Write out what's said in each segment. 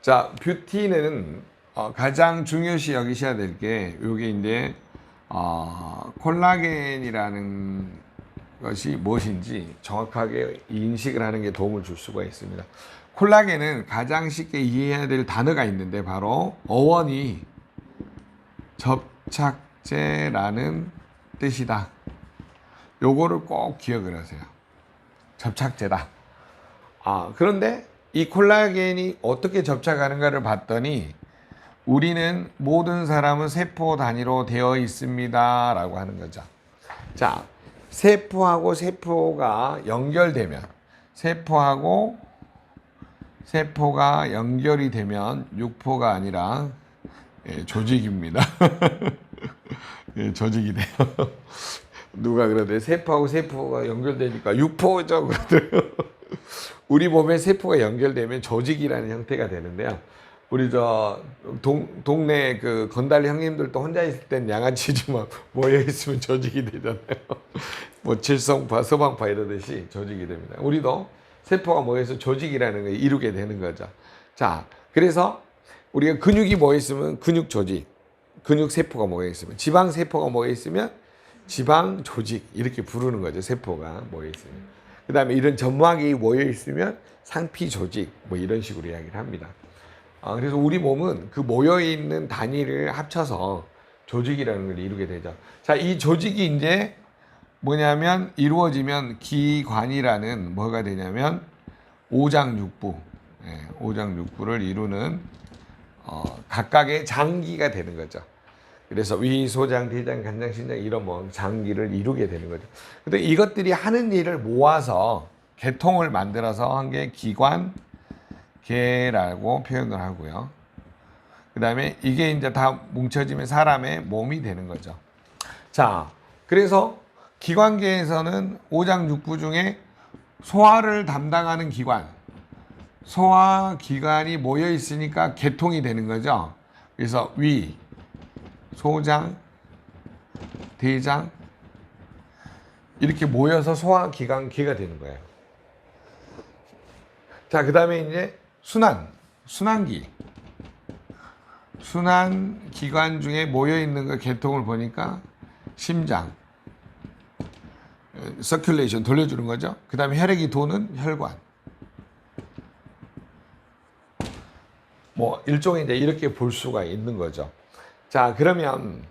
자, 뷰티는 가장 중요시 여기셔야 될 게 요게 이제 콜라겐이라는 것이 무엇인지 정확하게 인식을 하는 게 도움을 줄 수가 있습니다. 콜라겐은 가장 쉽게 이해해야 될 단어가 있는데 바로 어원이 접착제라는 뜻이다. 요거를 꼭 기억을 하세요. 접착제다. 그런데 이 콜라겐이 어떻게 접착하는가를 봤더니 우리는 모든 사람은 세포 단위로 되어 있습니다 라고 하는 거죠. 자, 세포하고 세포가 연결되면 세포하고 세포가 연결이 되면 육포가 아니라 조직입니다. 조직이 돼요. 누가 그러대 세포하고 세포가 연결되니까 육포죠 그러더라고요. 우리 몸에 세포가 연결되면 조직이라는 형태가 되는데요. 우리 동네 그 건달 형님들도 혼자 있을 땐 양아치지만 모여 있으면 조직이 되잖아요. 뭐 칠성파, 서방파 이러듯이 조직이 됩니다. 우리도 세포가 모여서 조직이라는 걸 이루게 되는 거죠. 자, 그래서 우리가 근육이 모여 있으면 근육 조직, 근육 세포가 모여 있으면 지방 세포가 모여 있으면 지방 조직 이렇게 부르는 거죠. 세포가 모여 있으면. 그 다음에 이런 점막이 모여 있으면 상피 조직 뭐 이런 식으로 이야기를 합니다. 그래서 우리 몸은 그 모여 있는 단위를 합쳐서 조직이라는 걸 이루게 되죠. 자, 이 조직이 이제 뭐냐면 이루어지면 기관이라는 뭐가 되냐면 오장육부, 오장육부를 이루는 각각의 장기가 되는 거죠. 그래서 위, 소장, 대장, 간장, 신장 이런 뭐 장기를 이루게 되는 거죠. 근데 이것들이 하는 일을 모아서 계통을 만들어서 한 게 기관계라고 표현을 하고요. 그 다음에 이게 이제 다 뭉쳐지면 사람의 몸이 되는 거죠. 자, 그래서 기관계에서는 오장육부 중에 소화를 담당하는 기관, 소화기관이 모여 있으니까 계통이 되는 거죠. 그래서 위, 소장, 대장 이렇게 모여서 소화기관계가 되는 거예요. 자, 그 다음에 이제 순환기. 순환기관 중에 모여 있는 거 계통을 보니까 심장, 서큘레이션 돌려주는 거죠. 그 다음에 혈액이 도는 혈관. 뭐 일종의 이제 이렇게 볼 수가 있는 거죠. 자, 그러면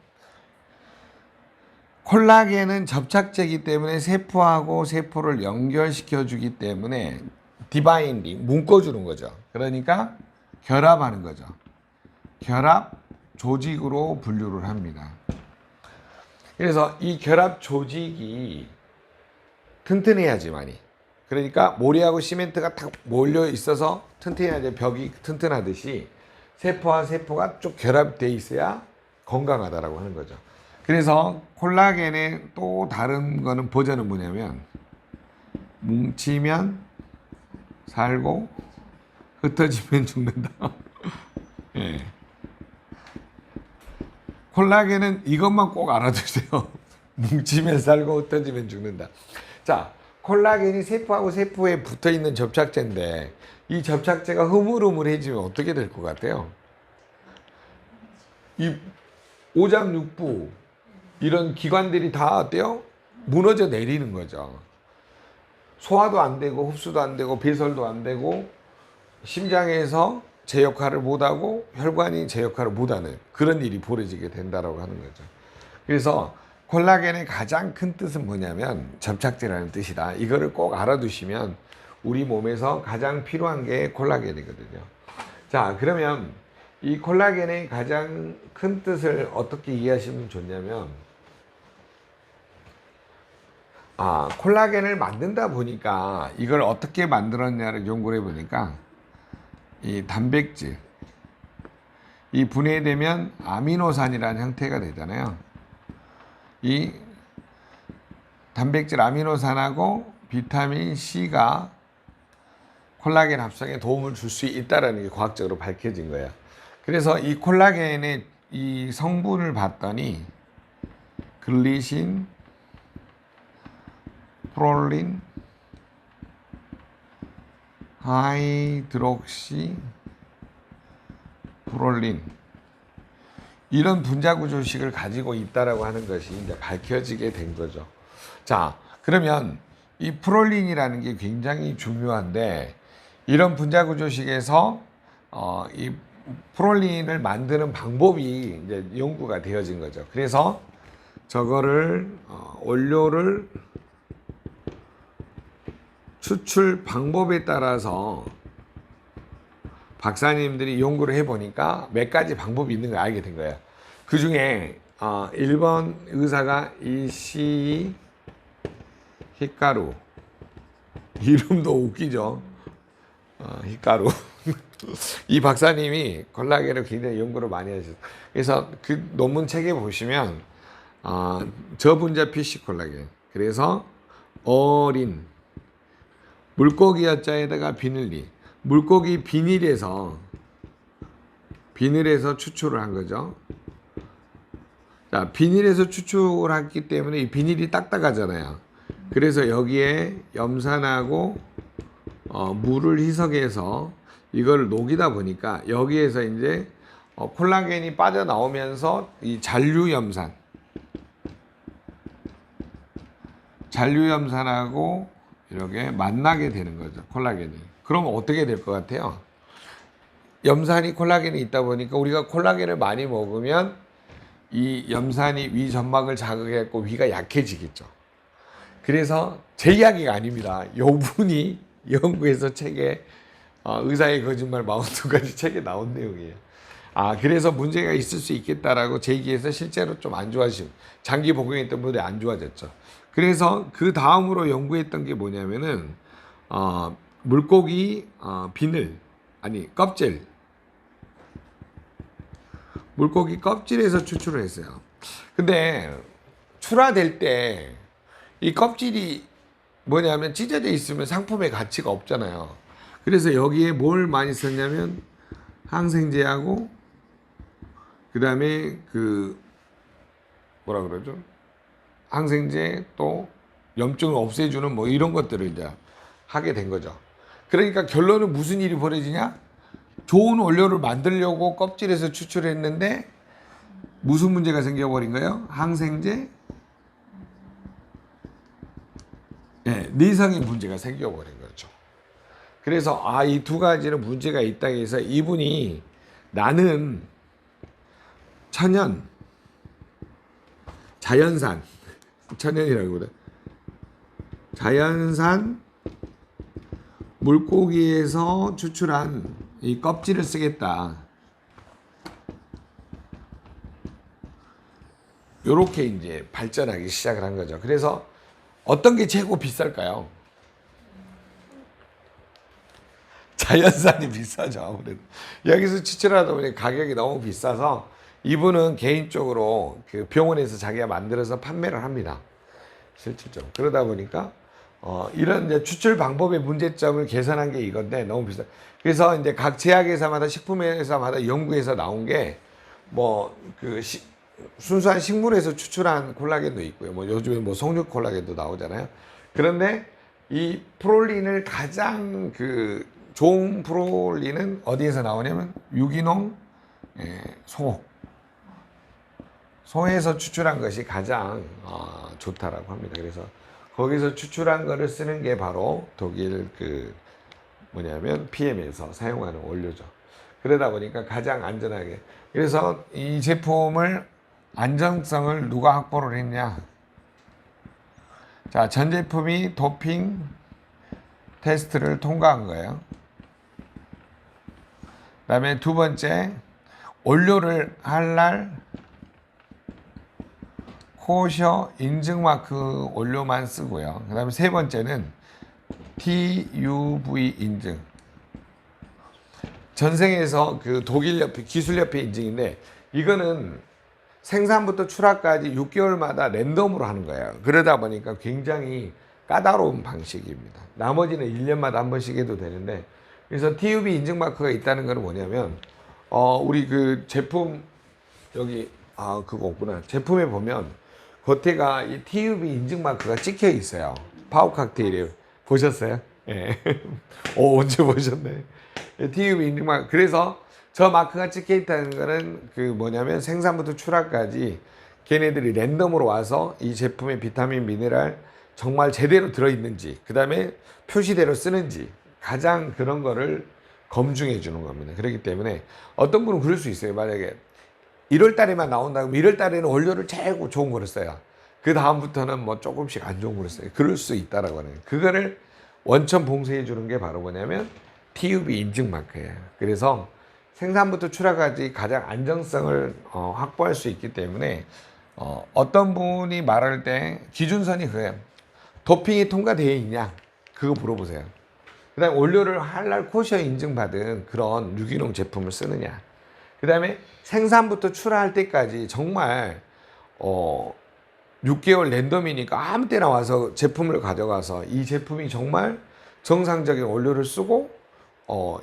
콜라겐은 접착제이기 때문에 세포하고 세포를 연결시켜 주기 때문에 디바인딩, 묶어주는 거죠. 그러니까 결합하는 거죠. 결합 조직으로 분류를 합니다. 그래서 이 결합 조직이 튼튼해야지만이, 그러니까 모래하고 시멘트가 탁 몰려 있어서 튼튼해야지 벽이 튼튼하듯이 세포와 세포가 쭉 결합되어 있어야 건강하다라고 하는 거죠. 그래서 콜라겐의 또 다른 거는 버전은 뭐냐면 뭉치면 살고 흩어지면 죽는다. 예. 콜라겐은 이것만 꼭 알아두세요. 뭉치면 살고 흩어지면 죽는다. 자, 콜라겐이 세포하고 세포에 붙어 있는 접착제인데 이 접착제가 흐물흐물해지면 어떻게 될 것 같아요? 이 오장육부 이런 기관들이 다 어때요? 무너져 내리는 거죠. 소화도 안 되고 흡수도 안 되고 배설도 안 되고 심장에서 제 역할을 못하고 혈관이 제 역할을 못하는 그런 일이 벌어지게 된다고 하는 거죠. 그래서 콜라겐의 가장 큰 뜻은 뭐냐면 접착제라는 뜻이다. 이거를 꼭 알아두시면 우리 몸에서 가장 필요한 게 콜라겐이거든요. 자, 그러면 이 콜라겐의 가장 큰 뜻을 어떻게 이해하시면 좋냐면 콜라겐을 만든다 보니까 이걸 어떻게 만들었냐를 연구를 해보니까 이 단백질, 이 분해되면 아미노산이라는 형태가 되잖아요. 이 단백질 아미노산하고 비타민 C가 콜라겐 합성에 도움을 줄 수 있다는 게 과학적으로 밝혀진 거예요. 그래서 이 콜라겐의 이 성분을 봤더니 글리신, 프롤린, 하이드록시 프롤린 이런 분자 구조식을 가지고 있다라고 하는 것이 이제 밝혀지게 된 거죠. 자, 그러면 이 프롤린이라는 게 굉장히 중요한데 이런 분자 구조식에서 이 프롤린을 만드는 방법이 이제 연구가 되어진 거죠. 그래서 저거를 원료를 추출 방법에 따라서 박사님들이 연구를 해보니까 몇 가지 방법이 있는 걸 알게 된 거예요. 그 중에 1번 의사가 이시 히카루, 이름도 웃기죠. 히카루. 이 박사님이 콜라겐을 굉장히 연구를 많이 하셨어요. 그래서 그 논문 책에 보시면 저분자 PC 콜라겐, 그래서 어린 물고기 여자에다가 비닐리, 물고기 비닐에서 추출을 한 거죠. 자, 비닐에서 추출했기 때문에 이 비닐이 딱딱하잖아요. 그래서 여기에 염산하고 물을 희석해서 이걸 녹이다 보니까 여기에서 이제 콜라겐이 빠져나오면서 이 잔류염산하고 이렇게 만나게 되는 거죠, 콜라겐이. 그러면 어떻게 될 것 같아요? 염산이 콜라겐이 있다 보니까 우리가 콜라겐을 많이 먹으면 이 염산이 위 점막을 자극했고 위가 약해지겠죠. 그래서 제 이야기가 아닙니다. 요분이 연구해서 책에 의사의 거짓말 42가지 책에 나온 내용이에요. 그래서 문제가 있을 수 있겠다라고 제기해서 실제로 좀 안 좋아지고 장기 복용했던 분들이 안 좋아졌죠. 그래서 그 다음으로 연구했던 게 뭐냐면은 물고기 비늘, 껍질, 물고기 껍질에서 추출을 했어요. 근데 출하될 때 이 껍질이 뭐냐면 찢어져 있으면 상품의 가치가 없잖아요. 그래서 여기에 뭘 많이 썼냐면 항생제하고 그 다음에 뭐라 그러죠? 항생제 또 염증을 없애주는 뭐 이런 것들을 이제 하게 된 거죠. 그러니까 결론은 무슨 일이 벌어지냐? 좋은 원료를 만들려고 껍질에서 추출했는데 무슨 문제가 생겨버린 거예요? 항생제, 내성의 문제가 생겨버린 거죠. 그래서 이 두 가지는 문제가 있다 해서 이분이 나는 천연이라기보다 자연산 물고기에서 추출한 이 껍질을 쓰겠다. 요렇게 이제 발전하기 시작을 한 거죠. 그래서 어떤 게 최고 비쌀까요? 자연산이 비싸죠, 아무래도. 여기서 추출하다 보니 가격이 너무 비싸서 이분은 개인적으로 그 병원에서 자기가 만들어서 판매를 합니다. 실질적으로. 그러다 보니까 이런 이제 추출 방법의 문제점을 개선한 게 이건데 너무 비싸. 그래서 이제 각 제약회사마다 식품회사마다 연구해서 나온 게 순수한 식물에서 추출한 콜라겐도 있고요. 요즘에 송류 콜라겐도 나오잖아요. 그런데 이 프롤린을 가장 좋은 프롤린은 어디에서 나오냐면 유기농 소에서 추출한 것이 가장 좋다라고 합니다. 그래서 거기서 추출한 거를 쓰는 게 바로 독일 PM에서 사용하는 원료죠. 그러다 보니까 가장 안전하게. 그래서 이 제품을 안전성을 누가 확보를 했냐? 자, 전 제품이 도핑 테스트를 통과한 거예요. 그 다음에 두 번째, 원료를 할랄 코셔 인증마크 원료만 쓰고요. 그 다음에 세 번째는 TUV 인증. 전생에서 독일협회, 기술협회 인증인데 이거는 생산부터 출하까지 6개월마다 랜덤으로 하는 거예요. 그러다 보니까 굉장히 까다로운 방식입니다. 나머지는 1년마다 한 번씩 해도 되는데, 그래서 TUV 인증 마크가 있다는 건 뭐냐면 우리 제품 여기 그거 없구나. 제품에 보면 겉에가 이 TUV 인증 마크가 찍혀 있어요. 파워 칵테일에 보셨어요? 예. 언제 보셨네. TUV 인증 마크. 그래서 저 마크가 찍혀 있다는 거는 그 뭐냐면 생산부터 출하까지 걔네들이 랜덤으로 와서 이 제품의 비타민, 미네랄 정말 제대로 들어있는지, 그 다음에 표시대로 쓰는지 가장 그런 거를 검증해 주는 겁니다. 그렇기 때문에 어떤 분은 그럴 수 있어요. 만약에 1월 달에만 나온다면 1월 달에는 원료를 제일 좋은 거를 써요. 그 다음부터는 뭐 조금씩 안 좋은 거를 써요. 그럴 수 있다라고 하는 거예요. 그거를 원천 봉쇄해 주는 게 바로 뭐냐면 TUB 인증 마크예요. 그래서 생산부터 출하까지 가장 안정성을 확보할 수 있기 때문에 어떤 분이 말할 때 기준선이 그거예요. 도핑이 통과되어 있냐? 그거 물어보세요. 그 다음에 원료를 할랄 코셔 인증받은 그런 유기농 제품을 쓰느냐? 그 다음에 생산부터 출하할 때까지 정말 6개월 랜덤이니까 아무 때나 와서 제품을 가져가서 이 제품이 정말 정상적인 원료를 쓰고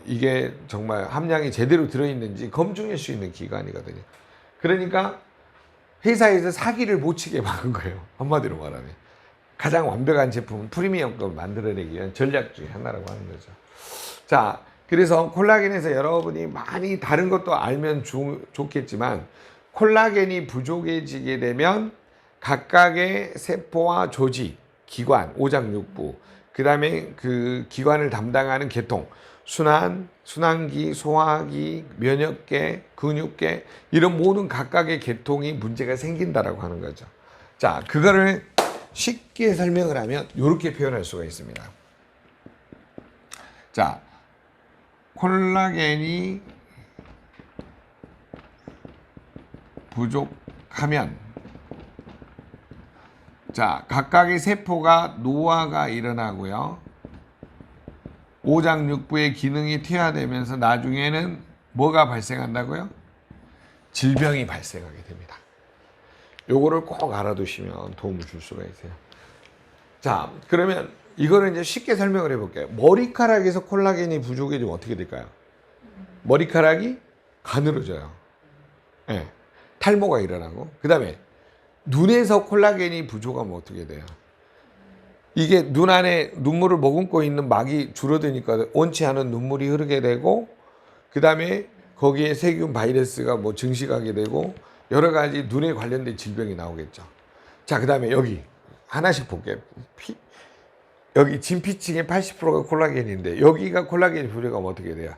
이게 정말 함량이 제대로 들어있는지 검증할 수 있는 기관이거든요. 그러니까 회사에서 사기를 못 치게 막은 거예요. 한마디로 말하면. 가장 완벽한 제품은 프리미엄급을 만들어내기 위한 전략 중에 하나라고 하는 거죠. 자, 그래서 콜라겐에서 여러분이 많이 다른 것도 알면 좋겠지만 콜라겐이 부족해지게 되면 각각의 세포와 조직, 기관, 오장육부, 그 다음에 그 기관을 담당하는 계통, 순환, 순환기, 소화기, 면역계, 근육계 이런 모든 각각의 계통이 문제가 생긴다라고 하는 거죠. 자, 그거를 쉽게 설명을 하면 이렇게 표현할 수가 있습니다. 자, 콜라겐이 부족하면 자, 각각의 세포가 노화가 일어나고요. 오장육부의 기능이 퇴화되면서 나중에는 뭐가 발생한다고요? 질병이 발생하게 됩니다. 요거를 꼭 알아두시면 도움을 줄 수가 있어요. 자, 그러면 이거를 이제 쉽게 설명을 해볼게요. 머리카락에서 콜라겐이 부족해지면 어떻게 될까요? 머리카락이 가늘어져요. 네. 탈모가 일어나고, 그 다음에 눈에서 콜라겐이 부족하면 어떻게 돼요? 이게 눈 안에 눈물을 머금고 있는 막이 줄어드니까 원치 않은 눈물이 흐르게 되고, 그 다음에 거기에 세균 바이러스가 뭐 증식하게 되고 여러 가지 눈에 관련된 질병이 나오겠죠. 자, 그 다음에 여기 하나씩 볼게요. 여기 진피층의 80%가 콜라겐인데 여기가 콜라겐이 부족하면 어떻게 돼요?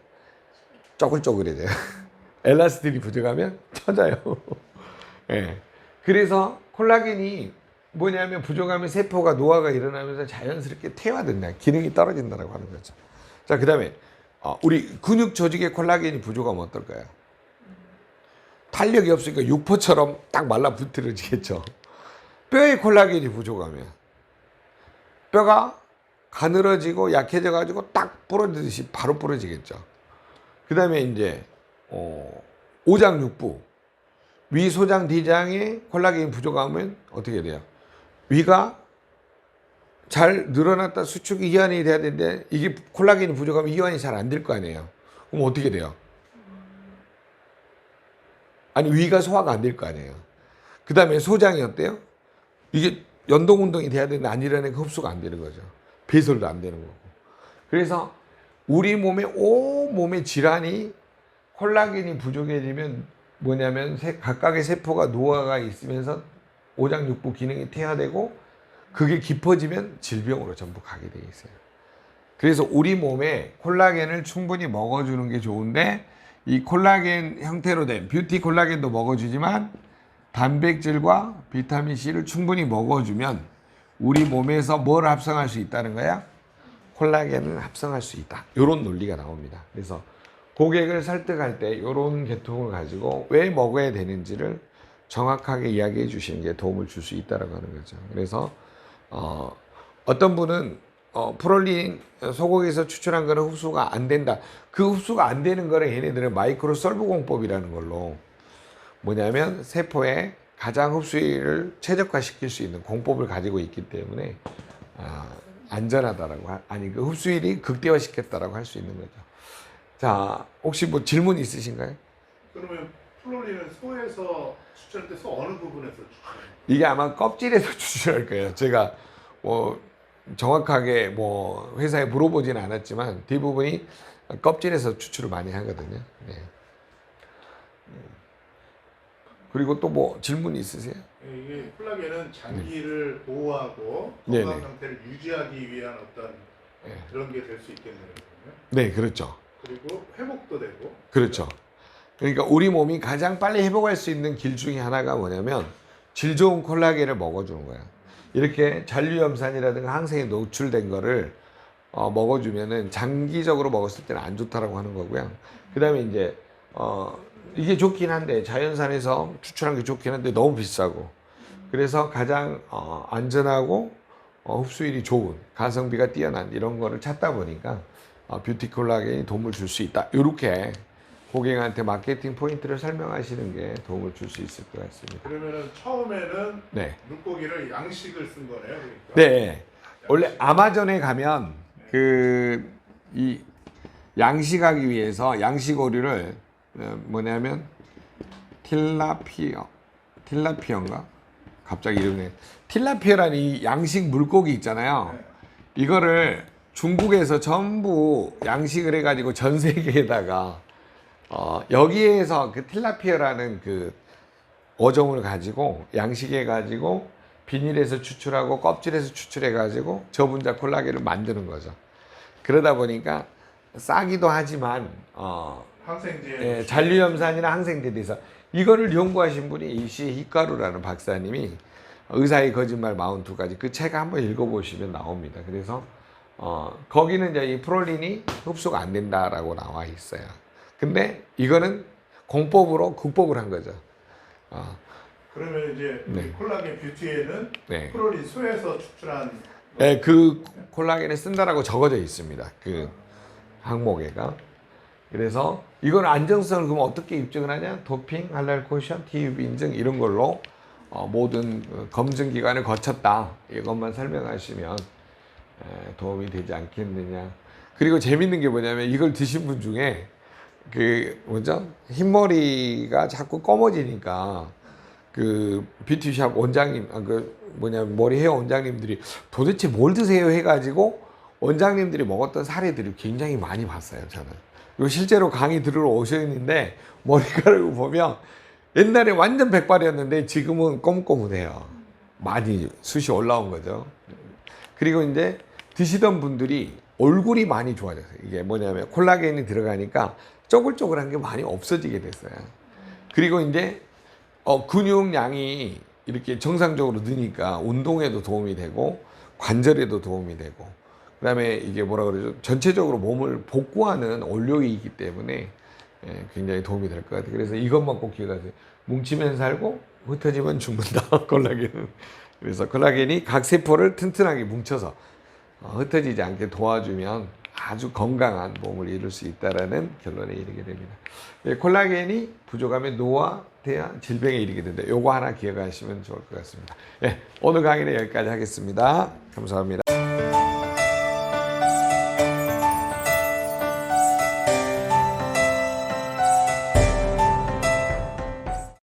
쪼글쪼글해져요. 엘라스틴이 부족하면 터져요. 네. 그래서 콜라겐이 뭐냐면 부족하면 세포가 노화가 일어나면서 자연스럽게 퇴화된다. 기능이 떨어진다고 하는 거죠. 자, 그 다음에 우리 근육 조직에 콜라겐이 부족하면 어떨까요? 탄력이 없으니까 육포처럼 딱 말라붙어지겠죠. 뼈에 콜라겐이 부족하면 뼈가 가늘어지고 약해져가지고 딱 부러지듯이 바로 부러지겠죠. 그 다음에 이제 오장육부, 위, 소장, 대장에 콜라겐이 부족하면 어떻게 돼요? 위가 잘 늘어났다 수축이 이완이 돼야 되는데 이게 콜라겐이 부족하면 이완이 잘 안 될 거 아니에요. 그럼 어떻게 돼요? 아니, 위가 소화가 안 될 거 아니에요. 그 다음에 소장이 어때요? 이게 연동운동이 돼야 되는데 안 일어나니까 흡수가 안 되는 거죠. 배설도 안 되는 거고. 그래서 우리 몸의 온 몸의 질환이 콜라겐이 부족해지면 뭐냐면 각각의 세포가 노화가 있으면서 오장육부 기능이 퇴화되고 그게 깊어지면 질병으로 전부 가게 돼 있어요. 그래서 우리 몸에 콜라겐을 충분히 먹어주는 게 좋은데 이 콜라겐 형태로 된 뷰티 콜라겐도 먹어주지만 단백질과 비타민C를 충분히 먹어주면 우리 몸에서 뭘 합성할 수 있다는 거야? 콜라겐을 합성할 수 있다. 이런 논리가 나옵니다. 그래서 고객을 설득할 때 이런 계통을 가지고 왜 먹어야 되는지를 정확하게 이야기해 주시는 게 도움을 줄 수 있다고 하는 거죠. 그래서 어떤 분은 프롤린 소고기에서 추출한 거는 흡수가 안 된다. 그 흡수가 안 되는 거를 얘네들은 마이크로 솔브 공법이라는 걸로 뭐냐면 세포에 가장 흡수율을 최적화시킬 수 있는 공법을 가지고 있기 때문에 안전하다라고 아니 그 흡수율이 극대화시켰다라고 할 수 있는 거죠. 자, 혹시 뭐 질문 있으신가요? 그러면 플로리는 소에서 추출할 때 소 어느 부분에서 추출해요? 이게 아마 껍질에서 추출할 거예요. 제가 뭐 정확하게 뭐 회사에 물어보지는 않았지만 대부분이 껍질에서 추출을 많이 하거든요. 네. 그리고 또 뭐 질문 있으세요? 이게 콜라겐은 장기를 보호하고 네네. 건강 상태를 유지하기 위한 어떤 네. 그런 게 될 수 있겠네요. 그러면. 네, 그렇죠. 그리고 회복도 되고. 그렇죠. 그러니까 우리 몸이 가장 빨리 회복할 수 있는 길 중에 하나가 뭐냐면 질 좋은 콜라겐을 먹어주는 거야. 이렇게 잔류염산이라든가 항생에 노출된 거를 먹어주면은 장기적으로 먹었을 때는 안 좋다라고 하는 거고요. 그 다음에 이제 이게 좋긴 한데 자연산에서 추출한 게 좋긴 한데 너무 비싸고 그래서 가장 안전하고 흡수율이 좋은 가성비가 뛰어난 이런 거를 찾다 보니까 뷰티 콜라겐이 도움을 줄 수 있다. 이렇게 고객한테 마케팅 포인트를 설명하시는 게 도움을 줄 수 있을 것 같습니다. 그러면은 처음에는 네. 물고기를 양식을 쓴 거네요. 그러니까. 네. 원래 아마존에 가면 이 양식하기 위해서 양식 오류를 뭐냐면 틸라피어인가? 갑자기 이름이 틸라피어라는 이 양식 물고기 있잖아요. 이거를 중국에서 전부 양식을 해가지고 전 세계에다가 여기에서 그 틸라피어라는 그 어종을 가지고 양식해 가지고 비닐에서 추출하고 껍질에서 추출해 가지고 저분자 콜라겐을 만드는 거죠. 그러다 보니까 싸기도 하지만 항생제. 잔류염산이나 항생제에 대해서 이거를 연구하신 분이 이시 히카루라는 박사님이 의사의 거짓말 42가지 그 책 한번 읽어보시면 나옵니다. 그래서 거기는 이제 이 프롤린이 흡수가 안 된다라고 나와 있어요. 근데 이거는 공법으로 극복을 한 거죠. 그러면 이제 네. 콜라겐 뷰티에는 네. 프롤린 소에서 추출한 네, 그 콜라겐을 쓴다라고 적어져 있습니다. 그 항목에가. 그래서 이건 안정성을 그럼 어떻게 입증을 하냐? 도핑, 할랄 코션, TUB 인증 이런 걸로 모든 검증 기관을 거쳤다. 이것만 설명하시면 도움이 되지 않겠느냐. 그리고 재밌는 게 뭐냐면 이걸 드신 분 중에 그 뭐죠? 흰머리가 자꾸 검어지니까 그 뷰티샵 원장님, 머리 헤어 원장님들이 도대체 뭘 드세요 해가지고 원장님들이 먹었던 사례들을 굉장히 많이 봤어요, 저는. 그리고 실제로 강의 들으러 오셨는데 머리카락을 보면 옛날에 완전 백발이었는데 지금은 꼬무꼬무해요. 많이 숱이 올라온 거죠. 그리고 이제 드시던 분들이 얼굴이 많이 좋아졌어요. 이게 뭐냐면 콜라겐이 들어가니까 쪼글쪼글한 게 많이 없어지게 됐어요. 그리고 이제 근육량이 이렇게 정상적으로 느니까 운동에도 도움이 되고 관절에도 도움이 되고 그다음에 이게 뭐라 그러죠? 전체적으로 몸을 복구하는 원료이기 때문에 굉장히 도움이 될 것 같아요. 그래서 이것만 꼭 기억하세요. 뭉치면 살고 흩어지면 죽는다. 콜라겐은. 그래서 콜라겐이 각 세포를 튼튼하게 뭉쳐서 흩어지지 않게 도와주면 아주 건강한 몸을 이룰 수 있다라는 결론에 이르게 됩니다. 콜라겐이 부족하면 노화, 대한 질병에 이르게 된다. 요거 하나 기억하시면 좋을 것 같습니다. 오늘 강의는 여기까지 하겠습니다. 감사합니다.